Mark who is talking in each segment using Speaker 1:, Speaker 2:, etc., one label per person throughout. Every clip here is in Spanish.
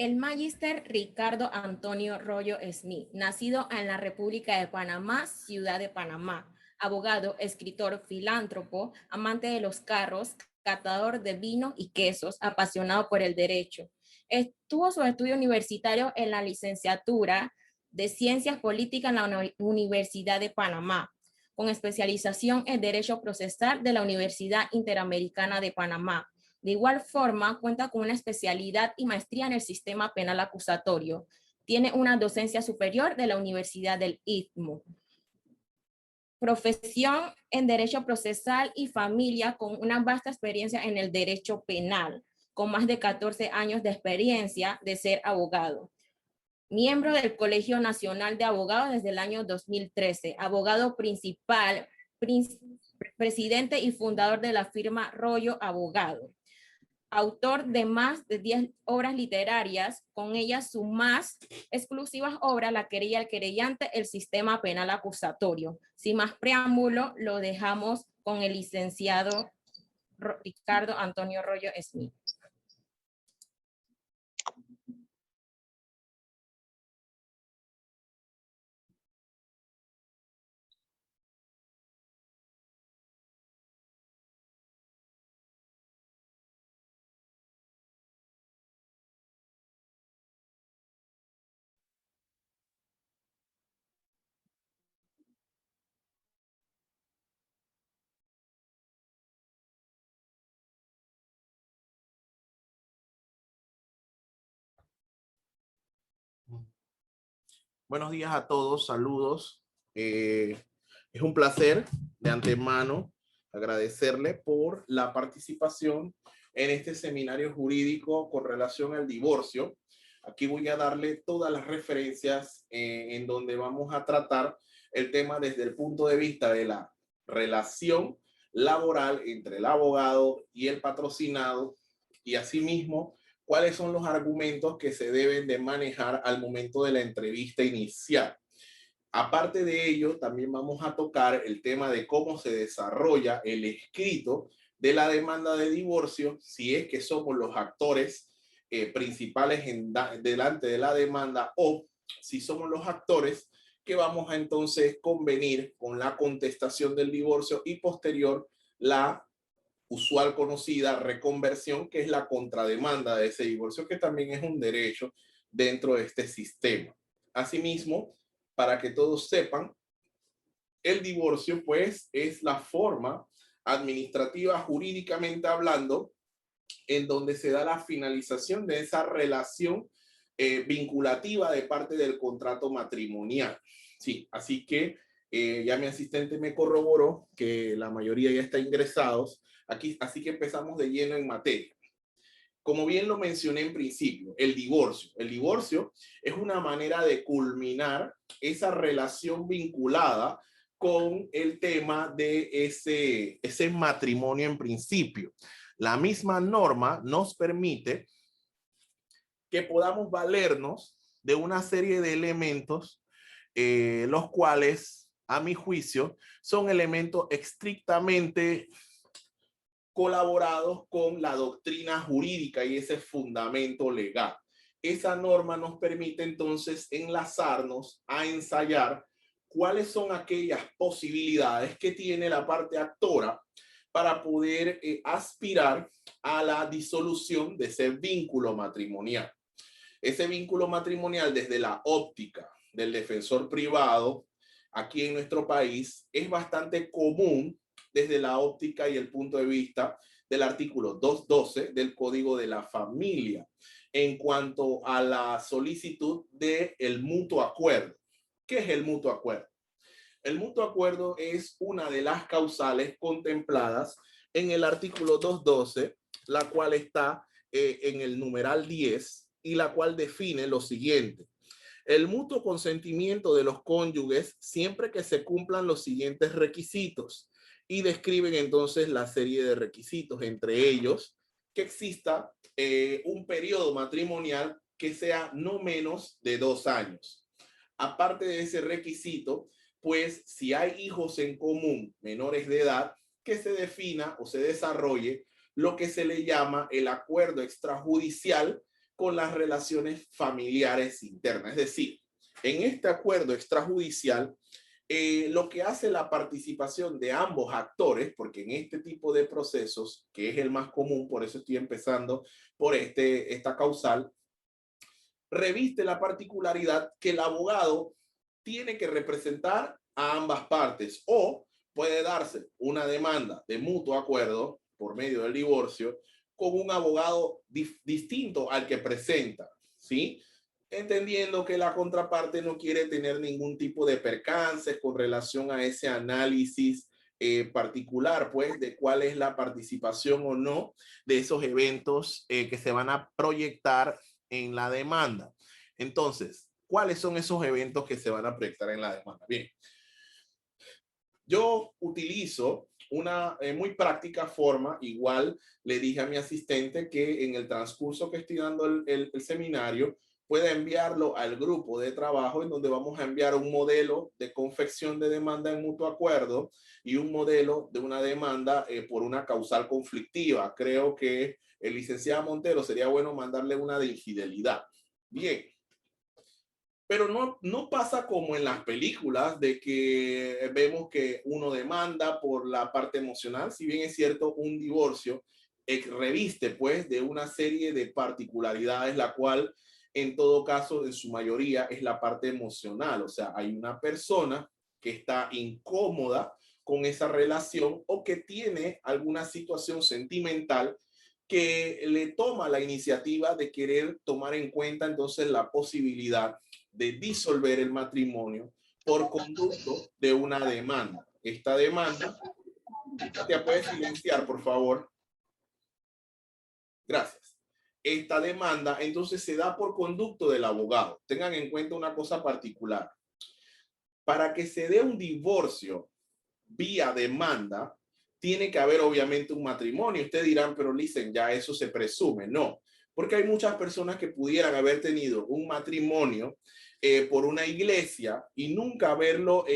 Speaker 1: El magíster Ricardo Antonio Royo Smith, nacido en la República de Panamá, Ciudad de Panamá, abogado, escritor, filántropo, amante de los carros, catador de vino y quesos, apasionado por el derecho. Tuvo su estudio universitario en la licenciatura de Ciencias Políticas en la Universidad de Panamá, con especialización en Derecho Procesal de la Universidad Interamericana de Panamá. De igual forma, cuenta con una especialidad y maestría en el sistema penal acusatorio. Tiene una docencia superior de la Universidad del Istmo. Profesión en Derecho Procesal y Familia con una vasta experiencia en el derecho penal, con más de 14 años de experiencia de ser abogado. Miembro del Colegio Nacional de Abogados desde el año 2013, abogado principal, presidente y fundador de la firma Royo Abogado. Autor de más de 10 obras literarias, con ellas sus más exclusivas obras, La querella del querellante, El sistema penal acusatorio. Sin más preámbulo, lo dejamos con el licenciado Ricardo Antonio Royo Smith.
Speaker 2: Buenos días a todos, saludos. Es un placer de antemano agradecerle por la participación en este seminario jurídico con relación al divorcio. Aquí voy a darle todas las referencias en donde vamos a tratar el tema desde el punto de vista de la relación laboral entre el abogado y el patrocinado, y asimismo cuáles son los argumentos que se deben de manejar al momento de la entrevista inicial. Aparte de ello, también vamos a tocar el tema de cómo se desarrolla el escrito de la demanda de divorcio, si es que somos los actores principales delante de la demanda, o si somos los actores que vamos a entonces convenir con la contestación del divorcio y posterior la usual conocida reconversión, que es la contrademanda de ese divorcio, que también es un derecho dentro de este sistema. Asimismo, para que todos sepan, el divorcio pues es la forma administrativa, jurídicamente hablando, en donde se da la finalización de esa relación vinculativa de parte del contrato matrimonial. Sí, así que ya mi asistente me corroboró que la mayoría ya está ingresados aquí, así que empezamos de lleno en materia. Como bien lo mencioné en principio, el divorcio. El divorcio es una manera de culminar esa relación vinculada con el tema de ese matrimonio en principio. La misma norma nos permite que podamos valernos de una serie de elementos, los cuales, a mi juicio, son elementos estrictamente colaborados con la doctrina jurídica y ese fundamento legal. Esa norma nos permite entonces enlazarnos a ensayar cuáles son aquellas posibilidades que tiene la parte actora para poder aspirar a la disolución de ese vínculo matrimonial. Ese vínculo matrimonial, desde la óptica del defensor privado, aquí en nuestro país, es bastante común desde la óptica y el punto de vista del artículo 212 del Código de la Familia, en cuanto a la solicitud del mutuo acuerdo. ¿Qué es el mutuo acuerdo? El mutuo acuerdo es una de las causales contempladas en el artículo 212, la cual está en el numeral 10 y la cual define lo siguiente: el mutuo consentimiento de los cónyuges siempre que se cumplan los siguientes requisitos, y describen entonces la serie de requisitos, entre ellos que exista un periodo matrimonial que sea no menos de 2 años. Aparte de ese requisito, pues si hay hijos en común menores de edad, que se defina o se desarrolle lo que se le llama el acuerdo extrajudicial con las relaciones familiares internas. Es decir, en este acuerdo extrajudicial, lo que hace la participación de ambos actores, porque en este tipo de procesos, que es el más común, por eso estoy empezando por esta causal, reviste la particularidad que el abogado tiene que representar a ambas partes, o puede darse una demanda de mutuo acuerdo por medio del divorcio con un abogado distinto al que presenta, ¿sí? Entendiendo que la contraparte no quiere tener ningún tipo de percances con relación a ese análisis particular, pues, de cuál es la participación o no de esos eventos que se van a proyectar en la demanda. Entonces, ¿cuáles son esos eventos que se van a proyectar en la demanda? Bien, yo utilizo una muy práctica forma, igual le dije a mi asistente que en el transcurso que estoy dando el seminario, pueda enviarlo al grupo de trabajo en donde vamos a enviar un modelo de confección de demanda en mutuo acuerdo y un modelo de una demanda por una causal conflictiva. Creo que el licenciado Montero sería bueno mandarle una de infidelidad. Bien. Pero no pasa como en las películas de que vemos que uno demanda por la parte emocional. Si bien es cierto, un divorcio reviste pues de una serie de particularidades, la cual en todo caso, en su mayoría, es la parte emocional. O sea, hay una persona que está incómoda con esa relación o que tiene alguna situación sentimental que le toma la iniciativa de querer tomar en cuenta entonces la posibilidad de disolver el matrimonio por conducto de una demanda. Esta demanda, ¿te puedes silenciar, por favor? Gracias. Esta demanda entonces se da por conducto del abogado. Tengan en cuenta una cosa particular. Para que se dé un divorcio vía demanda, tiene que haber obviamente un matrimonio. Ustedes dirán, pero dicen, ya eso se presume. No, porque hay muchas personas que pudieran haber tenido un matrimonio por una iglesia y nunca haberlo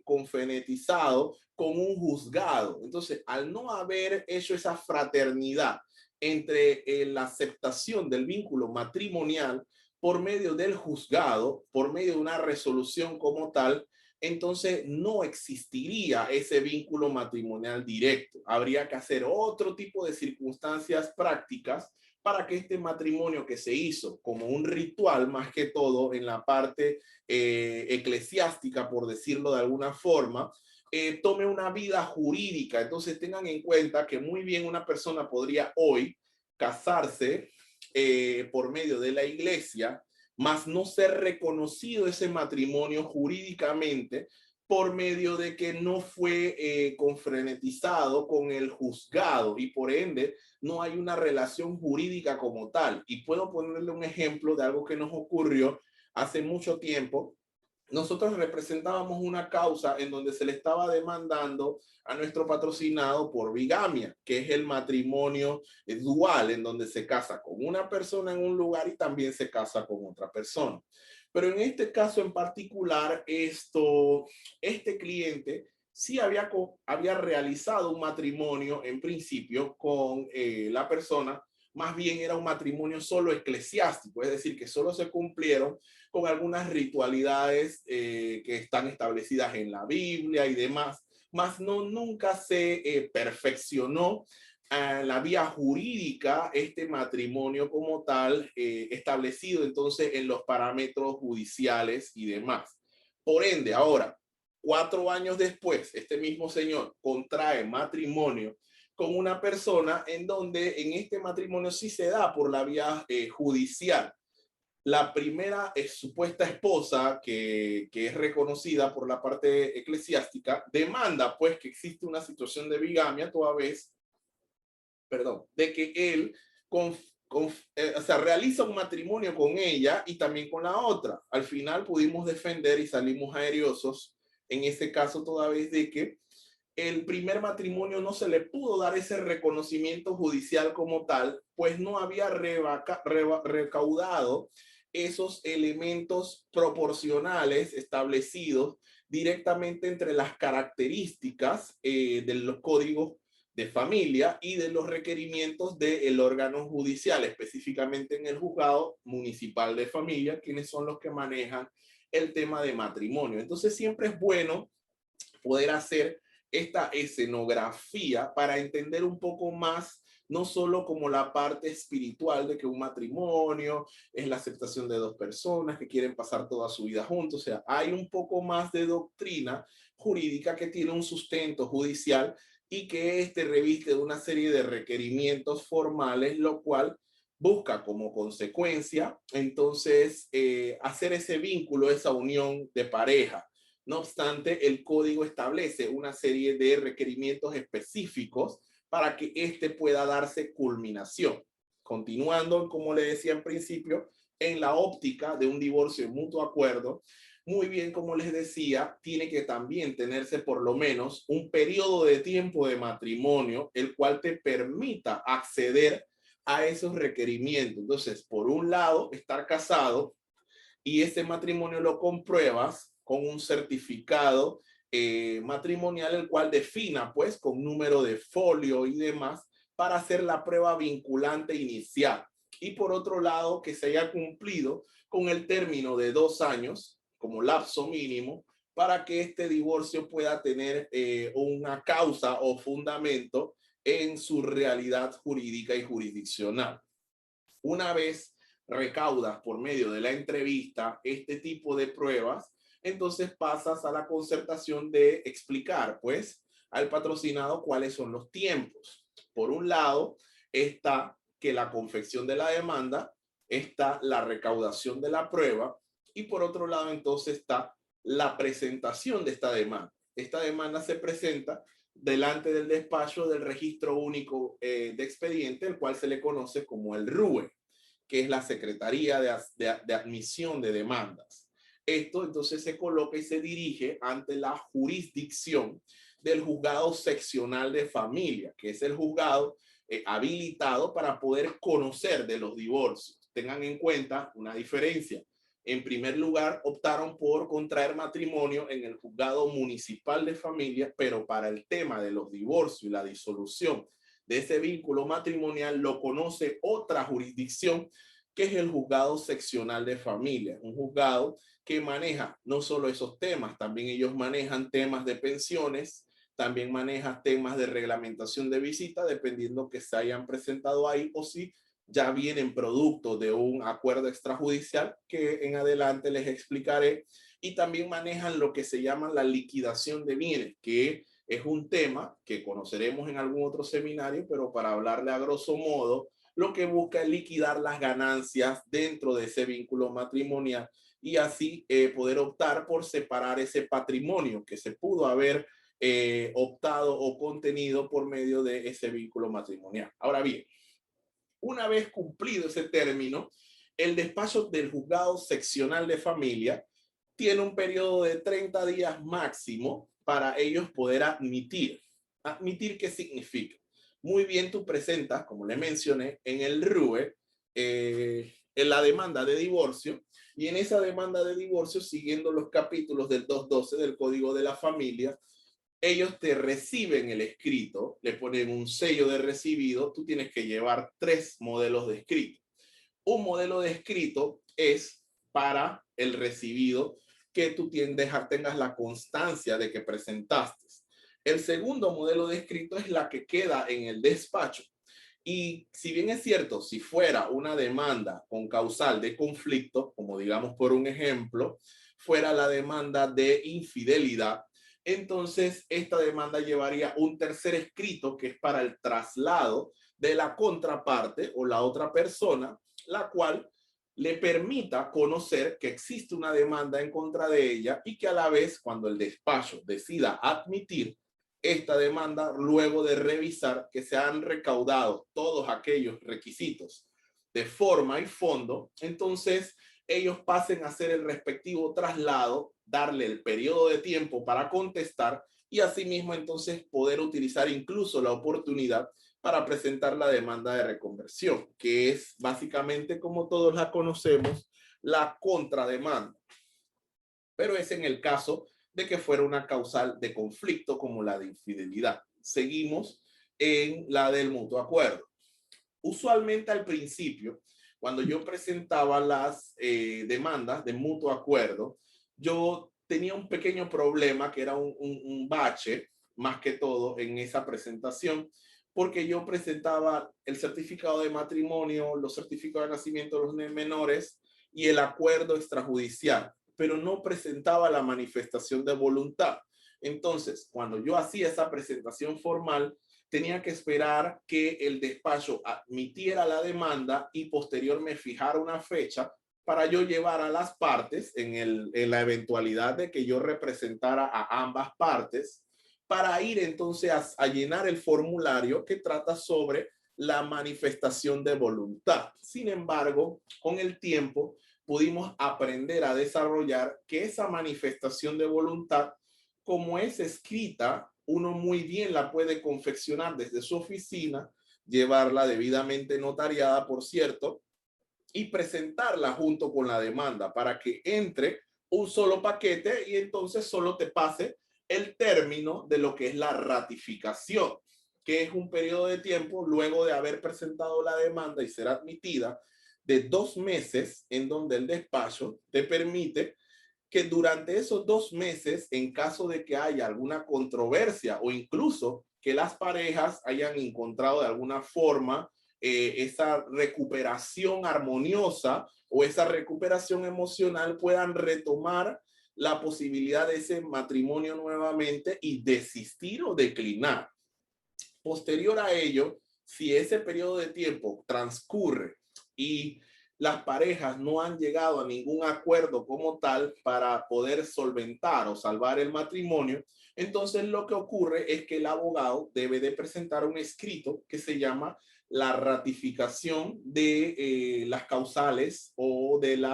Speaker 2: confenetizado con un juzgado. Entonces, al no haber hecho esa fraternidad entre la aceptación del vínculo matrimonial por medio del juzgado, por medio de una resolución como tal, entonces no existiría ese vínculo matrimonial directo. Habría que hacer otro tipo de circunstancias prácticas para que este matrimonio que se hizo como un ritual, más que todo en la parte eclesiástica, por decirlo de alguna forma, tome una vida jurídica. Entonces tengan en cuenta que muy bien una persona podría hoy casarse por medio de la iglesia, más no ser reconocido ese matrimonio jurídicamente por medio de que no fue confrenetizado con el juzgado y por ende no hay una relación jurídica como tal. Y puedo ponerle un ejemplo de algo que nos ocurrió hace mucho tiempo. Nosotros representábamos una causa en donde se le estaba demandando a nuestro patrocinado por bigamia, que es el matrimonio dual, en donde se casa con una persona en un lugar y también se casa con otra persona. Pero en este caso en particular, este cliente sí había realizado un matrimonio en principio con la persona, más bien era un matrimonio solo eclesiástico, es decir, que solo se cumplieron con algunas ritualidades que están establecidas en la Biblia y demás, más nunca se perfeccionó la vía jurídica este matrimonio como tal, establecido entonces en los parámetros judiciales y demás. Por ende, ahora, 4 años después, este mismo señor contrae matrimonio con una persona en donde en este matrimonio sí se da por la vía judicial. La primera supuesta esposa, que es reconocida por la parte eclesiástica, demanda pues que existe una situación de bigamia toda vez, de que él o sea, realiza un matrimonio con ella y también con la otra. Al final pudimos defender y salimos airiosos en ese caso toda vez de que el primer matrimonio no se le pudo dar ese reconocimiento judicial como tal, pues no había recaudado esos elementos proporcionales establecidos directamente entre las características de los códigos de familia y de los requerimientos del órgano judicial, específicamente en el juzgado municipal de familia, quienes son los que manejan el tema de matrimonio. Entonces siempre es bueno poder hacer esta escenografía para entender un poco más, no solo como la parte espiritual de que un matrimonio es la aceptación de dos personas que quieren pasar toda su vida juntos. O sea, hay un poco más de doctrina jurídica que tiene un sustento judicial y que reviste de una serie de requerimientos formales, lo cual busca como consecuencia entonces hacer ese vínculo, esa unión de pareja. No obstante, el código establece una serie de requerimientos específicos para que pueda darse culminación. Continuando, como le decía en principio, en la óptica de un divorcio de mutuo acuerdo, muy bien, como les decía, tiene que también tenerse por lo menos un periodo de tiempo de matrimonio, el cual te permita acceder a esos requerimientos. Entonces, por un lado, estar casado y ese matrimonio lo compruebas con un certificado matrimonial, el cual defina pues con número de folio y demás para hacer la prueba vinculante inicial. Y por otro lado, que se haya cumplido con el término de 2 años como lapso mínimo para que este divorcio pueda tener una causa o fundamento en su realidad jurídica y jurisdiccional. Una vez recaudas por medio de la entrevista este tipo de pruebas, entonces pasas a la concertación de explicar, pues, al patrocinado cuáles son los tiempos. Por un lado, está que la confección de la demanda, está la recaudación de la prueba y por otro lado, entonces, está la presentación de esta demanda. Esta demanda se presenta delante del despacho del registro único de expediente, el cual se le conoce como el RUE, que es la Secretaría de Admisión de Demandas. Esto entonces se coloca y se dirige ante la jurisdicción del juzgado seccional de familia, que es el juzgado habilitado para poder conocer de los divorcios. Tengan en cuenta una diferencia. En primer lugar, optaron por contraer matrimonio en el juzgado municipal de familia, pero para el tema de los divorcios y la disolución de ese vínculo matrimonial lo conoce otra jurisdicción, que es el juzgado seccional de familia, un juzgado que maneja no solo esos temas, también ellos manejan temas de pensiones, también maneja temas de reglamentación de visita, dependiendo que se hayan presentado ahí o si ya vienen producto de un acuerdo extrajudicial que en adelante les explicaré, y también manejan lo que se llama la liquidación de bienes, que es un tema que conoceremos en algún otro seminario, pero para hablarle a grosso modo, lo que busca es liquidar las ganancias dentro de ese vínculo matrimonial y así poder optar por separar ese patrimonio que se pudo haber optado o contenido por medio de ese vínculo matrimonial. Ahora bien, una vez cumplido ese término, el despacho del juzgado seccional de familia tiene un periodo de 30 días máximo para ellos poder admitir. ¿Admitir qué significa? Muy bien, tú presentas, como le mencioné, en el RUE, en la demanda de divorcio, y en esa demanda de divorcio, siguiendo los capítulos del 212 del Código de la Familia, ellos te reciben el escrito, le ponen un sello de recibido, tú tienes que llevar 3 modelos de escrito. Un modelo de escrito es para el recibido que tú tengas la constancia de que presentaste. El segundo modelo de escrito es la que queda en el despacho. Y si bien es cierto, si fuera una demanda con causal de conflicto, como digamos por un ejemplo, fuera la demanda de infidelidad, entonces esta demanda llevaría un tercer escrito que es para el traslado de la contraparte o la otra persona, la cual le permita conocer que existe una demanda en contra de ella y que a la vez, cuando el despacho decida admitir esta demanda, luego de revisar que se han recaudado todos aquellos requisitos de forma y fondo, entonces ellos pasen a hacer el respectivo traslado, darle el periodo de tiempo para contestar y asimismo entonces poder utilizar incluso la oportunidad para presentar la demanda de reconversión, que es básicamente, como todos la conocemos, la contrademanda. Pero es en el caso de que fuera una causal de conflicto como la de infidelidad. Seguimos en la del mutuo acuerdo. Usualmente al principio, cuando yo presentaba las demandas de mutuo acuerdo, yo tenía un pequeño problema que era un bache, más que todo en esa presentación, porque yo presentaba el certificado de matrimonio, los certificados de nacimiento de los menores y el acuerdo extrajudicial, pero no presentaba la manifestación de voluntad. Entonces, cuando yo hacía esa presentación formal, tenía que esperar que el despacho admitiera la demanda y posterior me fijara una fecha para yo llevar a las partes en la eventualidad de que yo representara a ambas partes para ir entonces a llenar el formulario que trata sobre la manifestación de voluntad. Sin embargo, con el tiempo pudimos aprender a desarrollar que esa manifestación de voluntad, como es escrita, uno muy bien la puede confeccionar desde su oficina, llevarla debidamente notariada, por cierto, y presentarla junto con la demanda para que entre un solo paquete y entonces solo te pase el término de lo que es la ratificación, que es un periodo de tiempo luego de haber presentado la demanda y ser admitida de 2 meses, en donde el despacho te permite que durante esos 2 meses, en caso de que haya alguna controversia o incluso que las parejas hayan encontrado de alguna forma esa recuperación armoniosa o esa recuperación emocional, puedan retomar la posibilidad de ese matrimonio nuevamente y desistir o declinar. Posterior a ello, si ese periodo de tiempo transcurre y las parejas no han llegado a ningún acuerdo como tal para poder solventar o salvar el matrimonio, entonces lo que ocurre es que el abogado debe de presentar un escrito que se llama la ratificación de las causales o del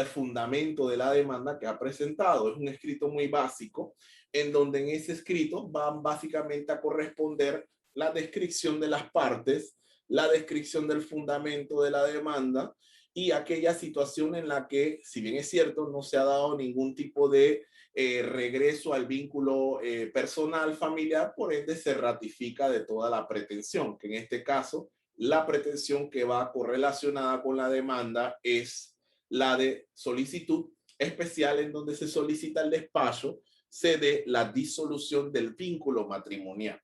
Speaker 2: fundamento de la demanda que ha presentado. Es un escrito muy básico, en donde en ese escrito van básicamente a corresponder la descripción de las partes, la descripción del fundamento de la demanda y aquella situación en la que, si bien es cierto, no se ha dado ningún tipo de regreso al vínculo personal, familiar, por ende se ratifica de toda la pretensión, que en este caso, la pretensión que va correlacionada con la demanda es la de solicitud especial, en donde se solicita el despacho, se dé la disolución del vínculo matrimonial.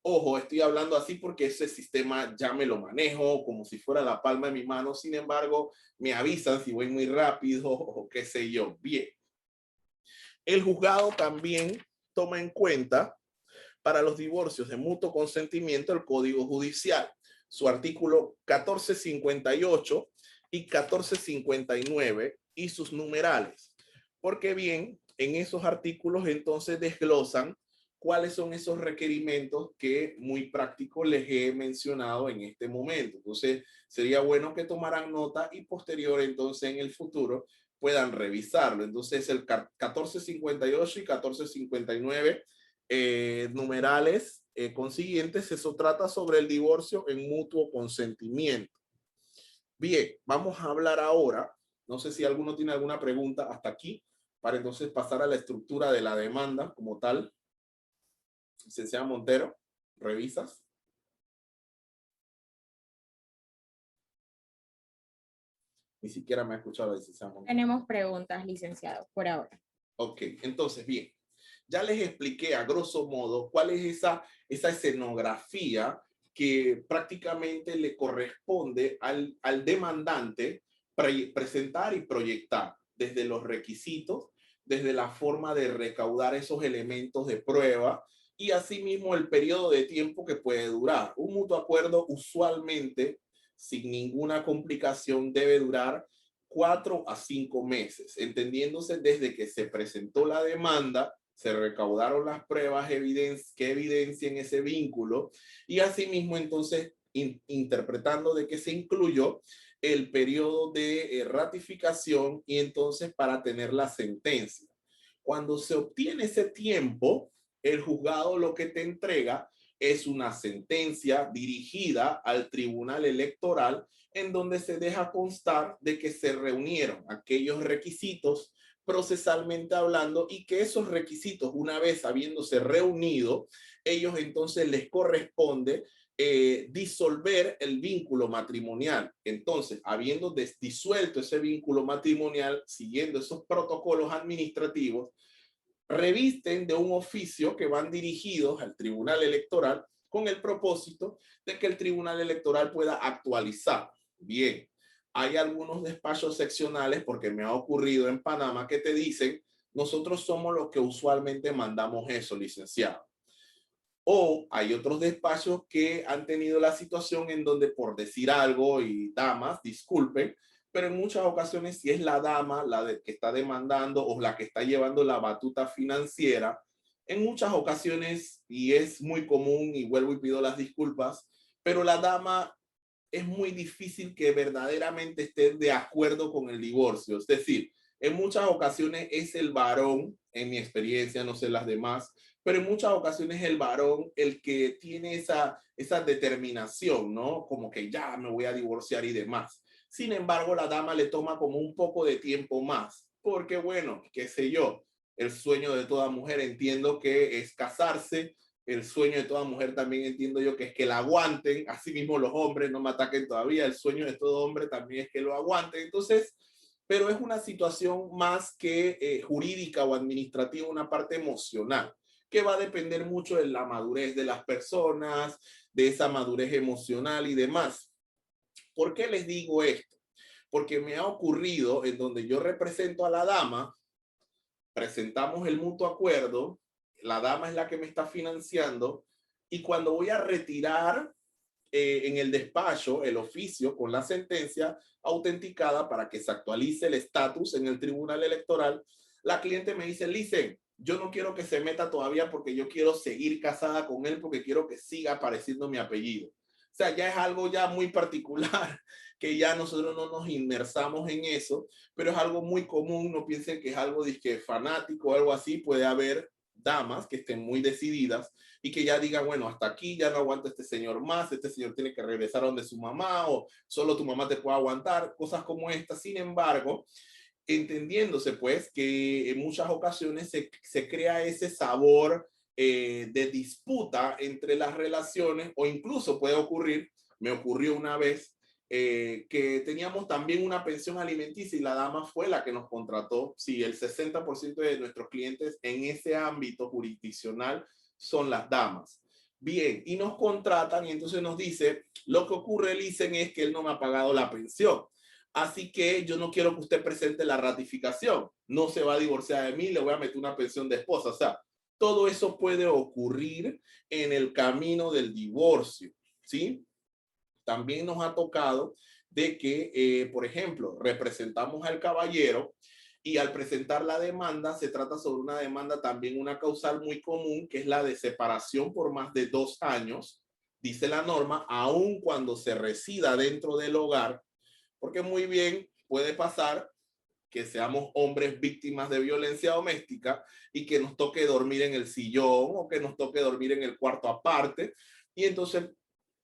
Speaker 2: Ojo, estoy hablando así porque ese sistema ya me lo manejo como si fuera la palma de mi mano. Sin embargo, me avisan si voy muy rápido o qué sé yo. Bien. El juzgado también toma en cuenta para los divorcios de mutuo consentimiento el Código Judicial, su artículo 1458 y 1459 y sus numerales. Porque bien, en esos artículos entonces desglosan cuáles son esos requerimientos que muy prácticos les he mencionado en este momento. Entonces, sería bueno que tomaran nota y posterior entonces en el futuro puedan revisarlo. Entonces, el 1458 y 1459 numerales consiguientes, eso trata sobre el divorcio en mutuo consentimiento. Bien, vamos a hablar ahora, no sé si alguno tiene alguna pregunta hasta aquí, para entonces pasar a la estructura de la demanda como tal. Licenciada Montero, ¿revisas? Ni siquiera me ha escuchado la licenciada Montero.
Speaker 1: Tenemos preguntas, licenciado, por ahora.
Speaker 2: Ok, entonces, bien. Ya les expliqué a grosso modo cuál es esa escenografía que prácticamente le corresponde al demandante presentar y proyectar desde los requisitos, desde la forma de recaudar esos elementos de prueba y asimismo el periodo de tiempo que puede durar. Un mutuo acuerdo usualmente, sin ninguna complicación, debe durar 4 a 5 meses, entendiéndose desde que se presentó la demanda, se recaudaron las pruebas que evidencien ese vínculo y asimismo entonces interpretando de que se incluyó el periodo de ratificación y entonces para tener la sentencia. Cuando se obtiene ese tiempo, el juzgado lo que te entrega es una sentencia dirigida al tribunal electoral en donde se deja constar de que se reunieron aquellos requisitos procesalmente hablando, y que esos requisitos, una vez habiéndose reunido, ellos entonces les corresponde disolver el vínculo matrimonial. Entonces, habiendo disuelto ese vínculo matrimonial, siguiendo esos protocolos administrativos, revisten de un oficio que van dirigidos al Tribunal Electoral con el propósito de que el Tribunal Electoral pueda actualizar. Bien, hay algunos despachos seccionales, porque me ha ocurrido en Panamá, que te dicen, nosotros somos los que usualmente mandamos eso, licenciado. O hay otros despachos que han tenido la situación en donde, por decir algo, y damas, disculpen, pero en muchas ocasiones si es la dama que está demandando o la que está llevando la batuta financiera, en muchas ocasiones, y es muy común, y vuelvo y pido las disculpas, pero la dama es muy difícil que verdaderamente esté de acuerdo con el divorcio. Es decir, en muchas ocasiones es el varón, en mi experiencia, no sé las demás, pero en muchas ocasiones el varón el que tiene esa determinación, ¿no? Como que ya me voy a divorciar y demás. Sin embargo, la dama le toma como un poco de tiempo más, porque bueno, qué sé yo, el sueño de toda mujer entiendo que es casarse, el sueño de toda mujer también entiendo yo que es que la aguanten, así mismo los hombres no me ataquen todavía, el sueño de todo hombre también es que lo aguanten. Entonces, pero es una situación más que jurídica o administrativa, una parte emocional, que va a depender mucho de la madurez de las personas, de esa madurez emocional y demás. ¿Por qué les digo esto? Porque me ha ocurrido en donde yo represento a la dama, presentamos el mutuo acuerdo, la dama es la que me está financiando, y cuando voy a retirar en el despacho el oficio con la sentencia autenticada para que se actualice el estatus en el Tribunal Electoral, la cliente me dice, Licen, yo no quiero que se meta todavía porque yo quiero seguir casada con él, porque quiero que siga apareciendo mi apellido. O sea, ya es algo ya muy particular, que ya nosotros no nos inmersamos en eso, pero es algo muy común. No piensen que es algo de fanático o algo así. Puede haber damas que estén muy decididas y que ya digan, bueno, hasta aquí ya no aguanta este señor más, este señor tiene que regresar a donde su mamá, o solo tu mamá te puede aguantar, cosas como estas. Sin embargo, entendiéndose pues que en muchas ocasiones se crea ese sabor de disputa entre las relaciones, o incluso puede ocurrir, me ocurrió una vez, que teníamos también una pensión alimenticia y la dama fue la que nos contrató. Sí, el 60% de nuestros clientes en ese ámbito jurisdiccional son las damas. Bien, y nos contratan y entonces nos dice, lo que ocurre, Licen, es que él no me ha pagado la pensión. Así que yo no quiero que usted presente la ratificación. No se va a divorciar de mí, le voy a meter una pensión de esposa. O sea, todo eso puede ocurrir en el camino del divorcio, ¿sí? También nos ha tocado de que, por ejemplo, representamos al caballero y al presentar la demanda, se trata sobre una demanda también, una causal muy común, que es la de separación por más de 2 años, dice la norma, aun cuando se resida dentro del hogar, porque muy bien puede pasar que seamos hombres víctimas de violencia doméstica y que nos toque dormir en el sillón o que nos toque dormir en el cuarto aparte, y entonces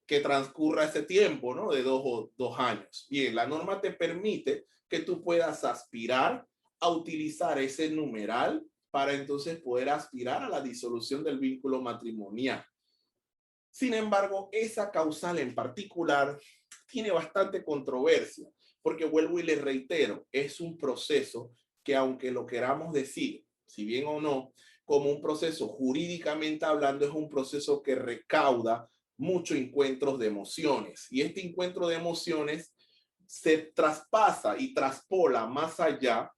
Speaker 2: que transcurra ese tiempo, ¿no? De 2 años. Bien, la norma te permite que tú puedas aspirar a utilizar ese numeral para entonces poder aspirar a la disolución del vínculo matrimonial. Sin embargo, esa causal en particular tiene bastante controversia, porque vuelvo y les reitero, es un proceso que, aunque lo queramos decir, si bien o no, como un proceso jurídicamente hablando, es un proceso que recauda muchos encuentros de emociones, y este encuentro de emociones se traspasa y traspola más allá